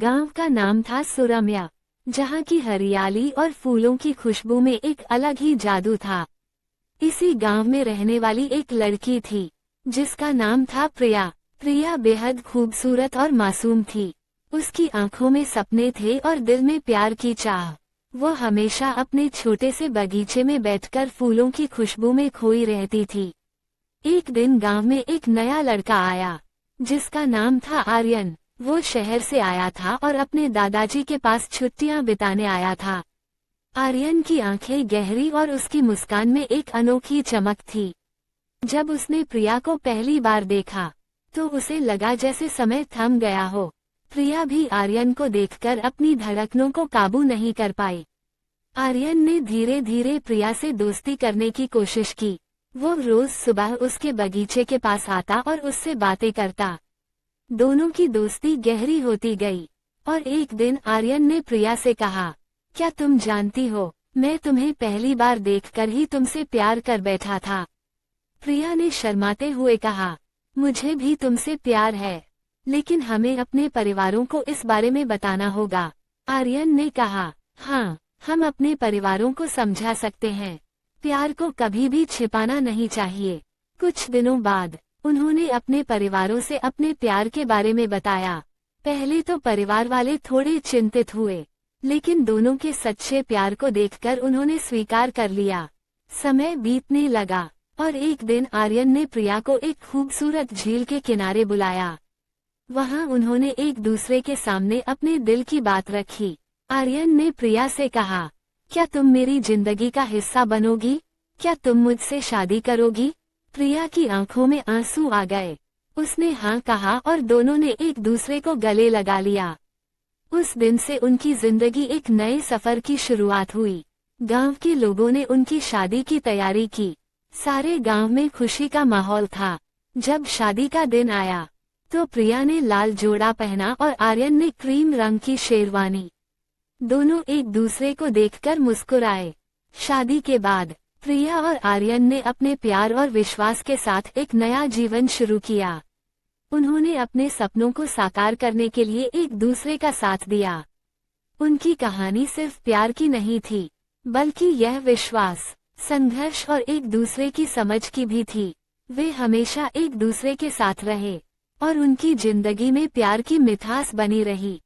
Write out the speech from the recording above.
गांव का नाम था सुरम्या, जहाँ की हरियाली और फूलों की खुशबू में एक अलग ही जादू था। इसी गांव में रहने वाली एक लड़की थी, जिसका नाम था प्रिया। प्रिया बेहद खूबसूरत और मासूम थी। उसकी आंखों में सपने थे और दिल में प्यार की चाह। वो हमेशा अपने छोटे से बगीचे में बैठकर फूलों की खुशबू में खोई रहती थी। एक दिन गांव में एक नया लड़का आया, जिसका नाम था आर्यन। वो शहर से आया था और अपने दादाजी के पास छुट्टियां बिताने आया था। आर्यन की आंखें गहरी और उसकी मुस्कान में एक अनोखी चमक थी। जब उसने प्रिया को पहली बार देखा, तो उसे लगा जैसे समय थम गया हो। प्रिया भी आर्यन को देखकर अपनी धड़कनों को काबू नहीं कर पाई। आर्यन ने धीरे धीरे प्रिया से दोस्ती करने की कोशिश की। वो रोज सुबह उसके बगीचे के पास आता और उससे बातें करता। दोनों की दोस्ती गहरी होती गई, और एक दिन आर्यन ने प्रिया से कहा, क्या तुम जानती हो, मैं तुम्हें पहली बार देखकर ही तुमसे प्यार कर बैठा था। प्रिया ने शर्माते हुए कहा, मुझे भी तुमसे प्यार है, लेकिन हमें अपने परिवारों को इस बारे में बताना होगा। आर्यन ने कहा, हाँ, हम अपने परिवारों को समझा सकते हैं। प्यार को कभी भी छिपाना नहीं चाहिए। कुछ दिनों बाद उन्होंने अपने परिवारों से अपने प्यार के बारे में बताया। पहले तो परिवार वाले थोड़े चिंतित हुए, लेकिन दोनों के सच्चे प्यार को देखकर उन्होंने स्वीकार कर लिया। समय बीतने लगा, और एक दिन आर्यन ने प्रिया को एक खूबसूरत झील के किनारे बुलाया। वहां उन्होंने एक दूसरे के सामने अपने दिल की बात रखी। आर्यन ने प्रिया से कहा, क्या तुम मेरी जिंदगी का हिस्सा बनोगी? क्या तुम मुझसे शादी करोगी? प्रिया की आंखों में आंसू आ गए। उसने हाँ कहा और दोनों ने एक दूसरे को गले लगा लिया। उस दिन से उनकी जिंदगी एक नए सफर की शुरुआत हुई। गांव के लोगों ने उनकी शादी की तैयारी की। सारे गांव में खुशी का माहौल था। जब शादी का दिन आया, तो प्रिया ने लाल जोड़ा पहना और आर्यन ने क्रीम रंग की शेरवानी। दोनों एक दूसरे को देखकर मुस्कुराए। शादी के बाद प्रिया और आर्यन ने अपने प्यार और विश्वास के साथ एक नया जीवन शुरू किया। उन्होंने अपने सपनों को साकार करने के लिए एक दूसरे का साथ दिया। उनकी कहानी सिर्फ प्यार की नहीं थी, बल्कि यह विश्वास, संघर्ष और एक दूसरे की समझ की भी थी। वे हमेशा एक दूसरे के साथ रहे, और उनकी जिंदगी में प्यार की मिठास बनी रही।